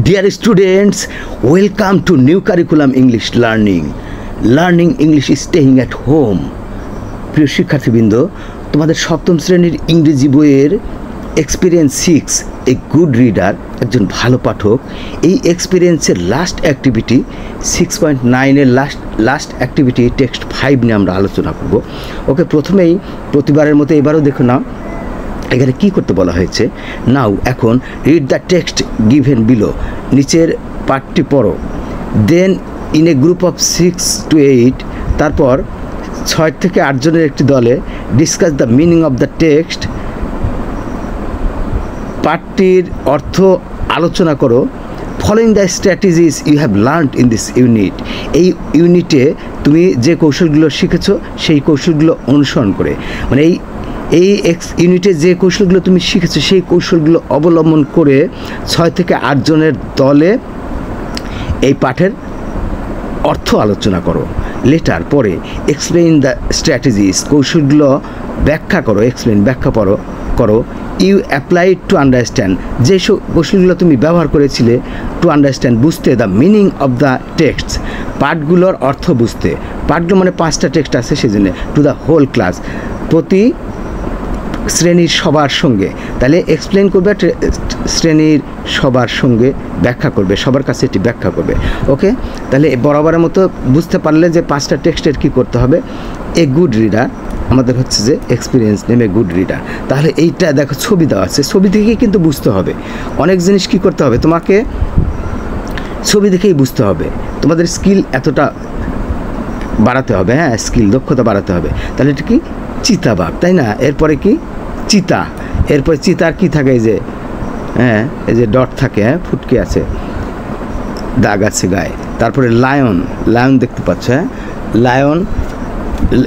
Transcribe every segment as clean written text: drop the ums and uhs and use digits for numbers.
Dear students, welcome to new curriculum English learning. Learning English is staying at home. প্রিয় শিক্ষার্থীবৃন্দ, তোমাদের সপ্তম শ্রেণীর ইংরেজি বইয়ের এক্সপিরিয়েন্স 6 এ গুড রিডার, একজন ভালো পাঠক, এই এক্সপিরিয়েন্সের লাস্ট অ্যাক্টিভিটি 6.9 এর লাস্ট অ্যাক্টিভিটি টেক্সট 5 নিয়ে আমরা আলোচনা করব। ওকে, প্রথমেই প্রতিবারের মতো এবারও দেখো না এখানে কি করতে বলা হয়েছে। নাও এখন read the text given below, নিচের পাঠটি পড়ো। Then in a group of 6 to 8, তারপর 6 থেকে 8 জনের একটি দলে discuss the meaning of the text, পাঠটির অর্থ আলোচনা করো। Following the strategies you have learned in this unit, এই ইউনিটে তুমি যে কৌশলগুলো শিখেছো সেই কৌশলগুলো অনুসরণ করে, মানে এই ইউনিটে যে কৌশলগুলো তুমি শিখেছো সেই কৌশলগুলো অবলম্বন করে 6 থেকে 8 জনের দলে এই পাঠের অর্থ আলোচনা করো। লেটার পরে এক্সপ্লেইন দ্য স্ট্র্যাটেজিস, কৌশলগুলো ব্যাখ্যা করো। এক্সপ্লেইন ব্যাখ্যা করো। ইউ অ্যাপ্লাই টু আন্ডারস্ট্যান্ড, যে কৌশলগুলো তুমি ব্যবহার করেছিলে টু আন্ডারস্ট্যান্ড, বুঝতে, the meaning of the text, পাঠগুলোর অর্থ বুঝতে। পাঠগুলো মানে 5টা টেক্সট আছে সেজন্য। টু দ্য হোল ক্লাস, প্রতি শ্রেণীর সবার সঙ্গে। তাহলে এক্সপ্লেন করবে, শ্রেণীর সবার সঙ্গে ব্যাখ্যা করবে, সবার কাছে এটি ব্যাখ্যা করবে। ওকে, তাহলে বরাবরের মতো বুঝতে পারলে যে 5টা টেক্সটের কী করতে হবে। এ গুড রিডার আমাদের হচ্ছে যে এক্সপিরিয়েন্স নেমে গুড রিডার। তাহলে এইটা দেখো ছবি দেওয়া আছে, ছবি থেকেই কিন্তু বুঝতে হবে। অনেক জিনিস কী করতে হবে, তোমাকে ছবি দেখেই বুঝতে হবে। তোমাদের স্কিল এতটা বাড়াতে হবে, হ্যাঁ, স্কিল দক্ষতা বাড়াতে হবে। তাহলে এটা কি চিতাবাঘ, তাই না? এরপরে কি চিতা, এরপরে চিতার কি থাকে, এই যে হ্যাঁ এই যে ডট থাকে, হ্যাঁ ফুটকে আছে, দাগ আছে গায়ে। তারপরে লায়ন, লায়ন দেখতে পাচ্ছ, হ্যাঁ লায়ন।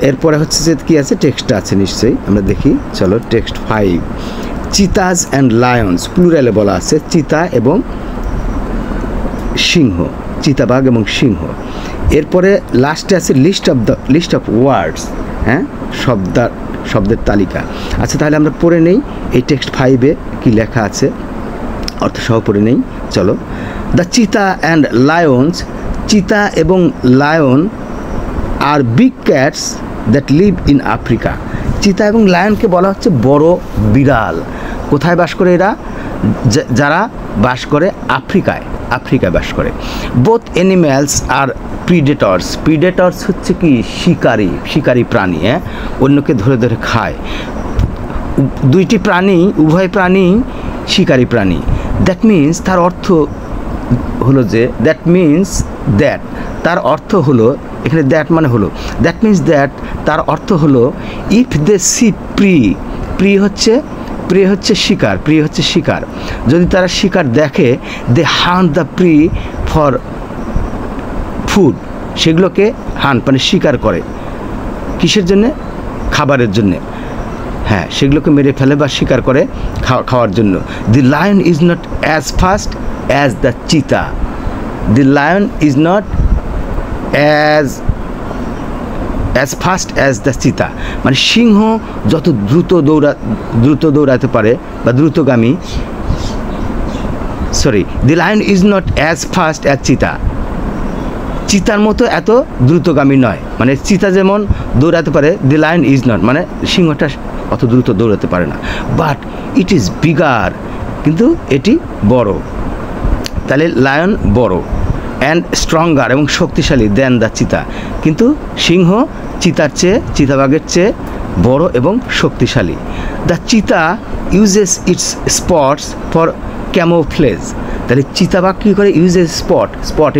এরপরে হচ্ছে যে কি আছে, টেক্সট আছে নিশ্চয়ই, আমরা দেখি, চলো টেক্সট 5। চিতাজ অ্যান্ড লায়ন্স, প্লুরালে বলা আছে, চিতা এবং সিংহ, চিতাবাঘ এবং সিংহ। এরপরে লাস্টে আছে লিস্ট অফ ওয়ার্ডস, হ্যাঁ শব্দের তালিকা। আচ্ছা, তাহলে আমরা পড়ে নেই এই টেক্সট 5-এ কী লেখা আছে, অর্থ সহ পড়ে নেই, চলো। দ্য চিতা অ্যান্ড লায়ন্স, চিতা এবং লায়ন আর big cats that live in Africa. চিতা এবং লায়নকে বলা হচ্ছে বড় বিড়াল। কোথায় বাস করে এরা? যারা বাস করে আফ্রিকায় বাস করে। বোথ অ্যানিম্যালস আর প্রিডেটরস, প্রিডেটরস হচ্ছে কি শিকারী প্রাণী, হ্যাঁ, অন্যকে ধরে ধরে খায়। দুইটি প্রাণী, উভয় প্রাণী শিকারী প্রাণী। দ্যাট মিন্স, তার অর্থ হলো যে, দ্যাট মিন্স দ্যাট, তার অর্থ হলো, এখানে দ্যাট মানে হলো, দ্যাট মিন্স দ্যাট, তার অর্থ হলো ইফ দে সি প্রি হচ্ছে শিকার, যদি তারা শিকার দেখে, they hunt the prey for food, সেগুলোকে হান্ট মানে শিকার করে, কিসের জন্যে? খাবারের জন্যে, হ্যাঁ, সেগুলোকে মেরে ফেলে বা শিকার করে খাওয়ার জন্য। The lion is not as fast as the cheetah, the lion is not as fast as the cheetah, মানে সিংহ যত দ্রুত দৌড়াতে পারে বা দ্রুতগামী, the lion is not as fast as cheetah, চিতার মতো এত দ্রুতগামী নয়, মানে চিতা যেমন দৌড়াতে পারে, দি লায়ন ইজ নট, মানে সিংহটা অত দ্রুত দৌড়াতে পারে না। বাট ইট ইজ বিগার, কিন্তু এটি বড়। তাহলে লায়ন বড়, অ্যান্ড স্ট্রঙ্গার এবং শক্তিশালী দেন দ্য চিতা, কিন্তু সিংহ চিতাবাঘের চেয়ে বড় এবং শক্তিশালী। দ্য চিতা uses it's spots for camouflage, তাহলে চিতাবাঘ কী করে? ইউজেস স্পট,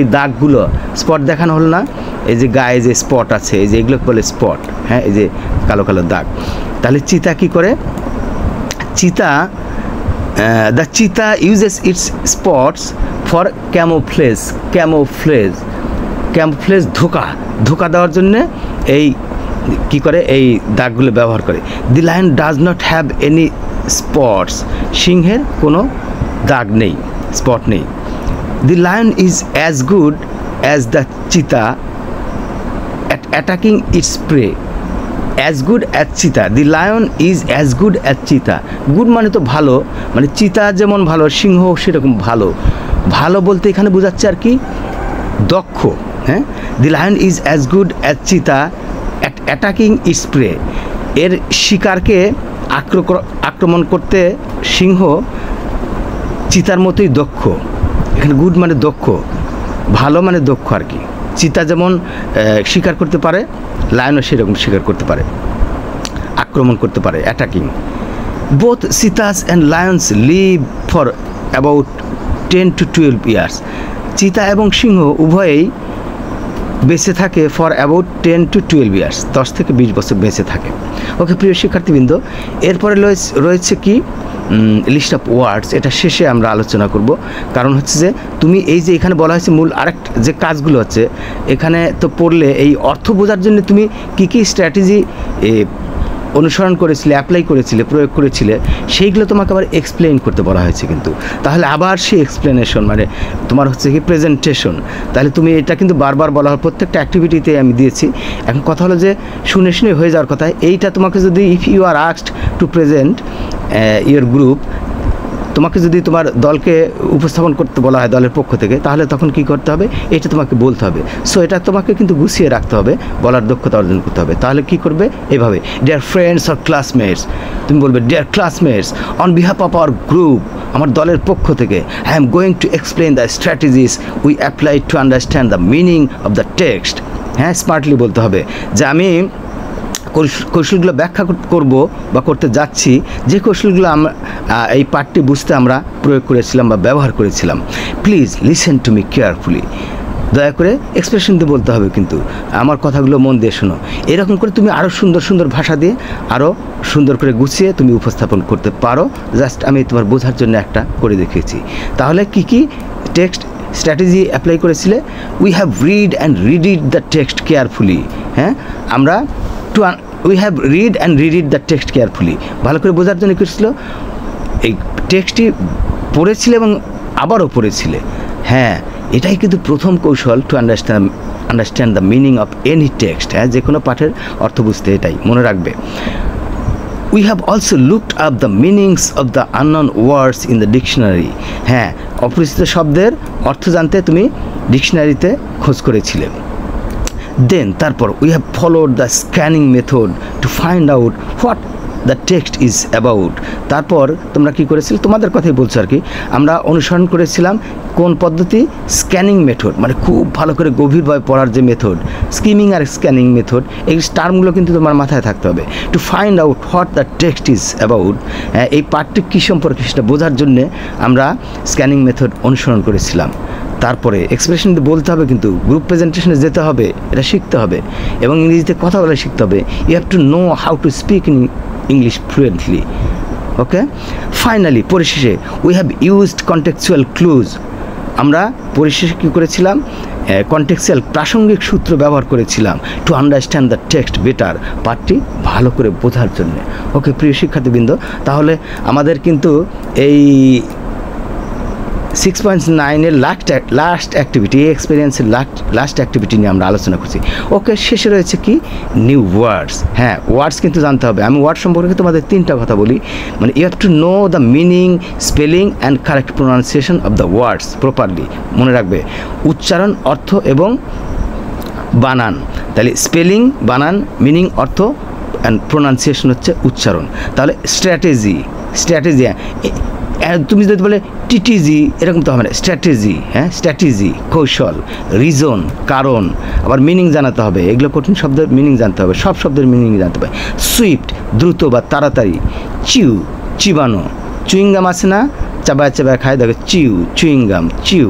এই দাগগুলো, স্পট দেখানো হলো না, এই যে গায়ে যে স্পট আছে, এই যে এগুলোকে বলে স্পট, হ্যাঁ, এই যে কালো কালো দাগ। তাহলে চিতা কি করে? দ্য চিতা uses it's spots for camouflage, ধোকা দেওয়ার জন্যে এই কি করে, এই দাগগুলো ব্যবহার করে। The lion does not have any spots, সিংহের কোনো দাগ নেই, স্পট নেই। The lion is as good as the cheetah at attacking its prey, as good as cheetah, the lion is as good as cheetah. Good মানে তো ভালো, মানে চিতা যেমন ভালো, সিংহ সেরকম ভালো। ভালো বলতে এখানে বোঝাচ্ছে আর কি দক্ষ। হ্যাঁ, the lion is as good as cheetah at attacking its prey. এর শিকারকে আক্রমণ করতে সিংহ চিতার মতোই দক্ষ। এখানে গুড মানে দক্ষ, ভালো মানে দক্ষ আর কি। চিতা যেমন শিকার করতে পারে, লায়নও সেরকম শিকার করতে পারে, আক্রমণ করতে পারে, attacking. Both cheetahs and lions live for about 10 to 12 years. চিতা এবং সিংহ উভয়েই বেঁচে থাকে ফর অ্যাবাউট 10 to 12 ইয়ার্স, 10 থেকে 20 বছর বেঁচে থাকে। ওকে প্রিয় শিক্ষার্থীবৃন্দ, এরপরে রয়েছে কি লিস্ট অফ ওয়ার্ডস। এটা শেষে আমরা আলোচনা করব, কারণ হচ্ছে যে তুমি এই যে এখানে বলা হয়েছে মূল আরেকটা যে কাজগুলো হচ্ছে এখানে তো পড়লে এই অর্থ বোঝার জন্য তুমি কী কী স্ট্র্যাটেজি অনুসরণ করেছিলে, অ্যাপ্লাই করেছিলে, প্রয়োগ করেছিলে, সেইগুলো তোমাকে আবার এক্সপ্লেইন করতে বলা হয়েছে। কিন্তু তাহলে আবার সেই এক্সপ্লেনেশন মানে তোমার হচ্ছে কি প্রেজেন্টেশন, তাহলে তুমি এটা কিন্তু বারবার বলা হয়, প্রত্যেকটা অ্যাক্টিভিটিতে আমি দিয়েছি। এখন কথা হলো যে শুনে শুনে হয়ে যাওয়ার কথা, এইটা তোমাকে যদি if you are asked to present your group, তোমাকে যদি তোমার দলকে উপস্থাপন করতে বলা হয় দলের পক্ষ থেকে, তাহলে তখন কি করতে হবে, এটা তোমাকে বলতে হবে। সো এটা তোমাকে কিন্তু গুছিয়ে রাখতে হবে, বলার দক্ষতা অর্জন করতে হবে। তাহলে কি করবে, এভাবে ডিয়ার ফ্রেন্ডস অর ক্লাসমেটস, তুমি বলবে dear classmates on behalf of our group, আমার দলের পক্ষ থেকে I am going to explain the strategies we apply to understand the meaning of the text. হ্যাঁ, স্মার্টলি বলতে হবে যে আমি কৌশলগুলো ব্যাখ্যা করব বা করতে যাচ্ছি, যে কৌশলগুলো আমরা এই পাঠটি বুঝতে আমরা প্রয়োগ করেছিলাম বা ব্যবহার করেছিলাম। Please listen to me carefully, দয়া করে এক্সপ্রেশন দিয়ে বলতে হবে, কিন্তু আমার কথাগুলো মন দিয়ে শোনো। এরকম করে তুমি আরও সুন্দর সুন্দর ভাষা দিয়ে আরও সুন্দর করে গুছিয়ে তুমি উপস্থাপন করতে পারো। জাস্ট আমি তোমার বোঝার জন্য একটা করে দেখিয়েছি। তাহলে কি কি টেক্সট স্ট্র্যাটেজি অ্যাপ্লাই করেছিলে, we have read and read the text carefully. হ্যাঁ, আমরা we have read and read the text carefully, ভালো করে বোঝার জন্য কী ছিল, এই টেক্সটটি পড়েছিলে এবং আবারও পড়েছিলে। হ্যাঁ, এটাই কিন্তু প্রথম কৌশল two understand the meaning of any text. হ্যাঁ, যে কোনো পাঠের অর্থ বুঝতে এটাই মনে রাখবে। We have also looked up the meanings of the unknown words in the dictionary. হ্যাঁ, অপরিচিত শব্দের অর্থ জানতে তুমি ডিকশনারিতে খোঁজ করেছিলে। দেন তারপর we have followed the scanning method to find out what the text is about. তারপর তোমরা কী করেছিলে, তোমাদের কথাই বলছো আর কি, আমরা অনুসরণ করেছিলাম কোন পদ্ধতি, স্ক্যানিং মেথড, মানে খুব ভালো করে গভীরভাবে পড়ার যে মেথড, স্কিমিং আর স্ক্যানিং মেথড, এই টার্মগুলো কিন্তু তোমার মাথায় থাকতে হবে। To find out what the text is about, এই পাঠটি কী সম্পর্কে সেটা বোঝার জন্যে আমরা স্ক্যানিং মেথড অনুসরণ করেছিলাম। তারপরে এক্সপ্রেশন বলতে হবে, কিন্তু গ্রুপ প্রেজেন্টেশনে যেতে হবে, এটা শিখতে হবে, এবং ইংরেজিতে কথা বলা শিখতে হবে। You have to know how to speak in English fluently. Okay, finally পরিশেষে we have used contextual clues. আমরা পরিশেষে কী করেছিলাম, কন্টেক্সচুয়াল প্রাসঙ্গিক সূত্র ব্যবহার করেছিলাম to understand the text better, পাঠটি ভালো করে বোঝার জন্য। ওকে প্রিয় শিক্ষার্থীবৃন্দ, তাহলে আমাদের কিন্তু এই 6.9-এর লাস্ট অ্যাক্টিভিটি, এই এক্সপিরিয়েন্সের লাস্ট অ্যাক্টিভিটি নিয়ে আমরা আলোচনা করছি। ওকে, শেষে রয়েছে কি, নিউ ওয়ার্ডস। হ্যাঁ, ওয়ার্ডস কিন্তু জানতে হবে। আমি ওয়ার্ড সম্পর্কে তোমাদের 3টা কথা বলি, মানে you have to know the meaning, spelling and correct pronunciation of the words properly. মনে রাখবে, উচ্চারণ, অর্থ এবং বানান। তাহলে স্পেলিং, বানান, মিনিং, অর্থ অ্যান্ড প্রোনাউন্সিয়েশন হচ্ছে উচ্চারণ। তাহলে স্ট্র্যাটেজি, তুমি যদি বলে টিটিজি, এরকম তো হবে না, স্ট্র্যাটেজি। হ্যাঁ, স্ট্র্যাটেজি, কৌশল, রিজন, কারণ, আবার মিনিং জানাতে হবে। এগুলো কঠিন শব্দের মিনিং জানতে হবে, সব শব্দের মিনিং জানতে হবে। সুইফট, দ্রুত বা তাড়াতাড়ি। চিউ, চিবানো। চুইংগাম আছে না, চাবায় চাবায় খায়, দেখো চিউ, চুইংগাম, চিউ।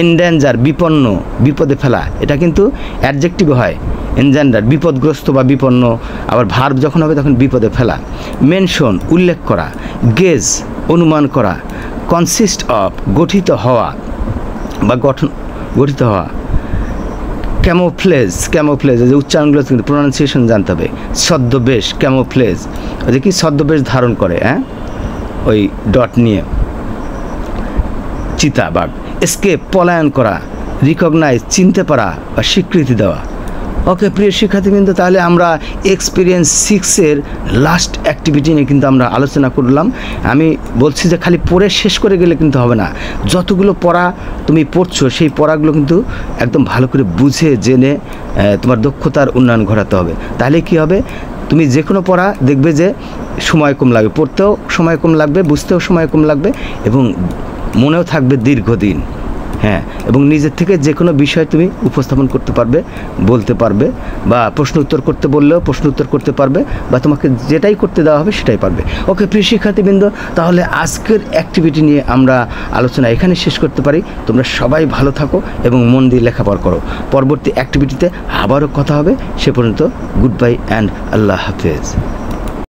এনডেঞ্জার, বিপন্ন, বিপদে ফেলা, এটা কিন্তু অ্যাডজেক্টিভ হয়। এনজেন্ডার, বিপদগ্রস্ত বা বিপন্ন, আবার ভার্ব যখন হবে তখন বিপদে ফেলা। মেনশন, উল্লেখ করা। গেজ, অনুমান করা। কনসিস্ট অফ, গঠিত হওয়া বা গঠিত হওয়া। ক্যামোফ্লেজ, যে উচ্চারণগুলো কিন্তু প্রোনাউন্সিয়েশন জানতে হবে। ছদ্মবেশ, ক্যামোফ্লেজ, ওই যে কি ছদ্মবেশ ধারণ করে, হ্যাঁ, ওই ডট নিয়ে। চিতাবাঘ। এসকেপ, পলায়ন করা। রিকগনাইজ, চিনতে পারা বা স্বীকৃতি দেওয়া। ওকে প্রিয় শিক্ষার্থীবৃন্দ, তাহলে আমরা এক্সপিরিয়েন্স 6-এর লাস্ট অ্যাক্টিভিটি নিয়ে কিন্তু আমরা আলোচনা করলাম। আমি বলছি যে খালি পড়ে শেষ করে গেলে কিন্তু হবে না, যতগুলো পড়া তুমি পড়ছো সেই পড়াগুলো কিন্তু একদম ভালো করে বুঝে জেনে তোমার দক্ষতার উন্নয়ন ঘটাতে হবে। তাহলে কি হবে, তুমি যে কোনো পড়া দেখবে যে সময় কম লাগবে, পড়তেও সময় কম লাগবে, বুঝতেও সময় কম লাগবে এবং মনেও থাকবে দীর্ঘদিন। হ্যাঁ, এবং নিজের থেকে যে কোনো বিষয় তুমি উপস্থাপন করতে পারবে, বলতে পারবে, বা প্রশ্ন উত্তর করতে বললেও প্রশ্ন উত্তর করতে পারবে, বা তোমাকে যেটাই করতে দেওয়া হবে সেটাই পারবে। ওকে প্রিয় শিক্ষার্থীবৃন্দ, তাহলে আজকের অ্যাক্টিভিটি নিয়ে আমরা আলোচনা এখানে শেষ করতে পারি। তোমরা সবাই ভালো থাকো এবং মন দিয়ে লেখাপড়া করো। পরবর্তী অ্যাক্টিভিটিতে আবারও কথা হবে। সে পর্যন্ত গুড বাই অ্যান্ড আল্লাহ হাফেজ।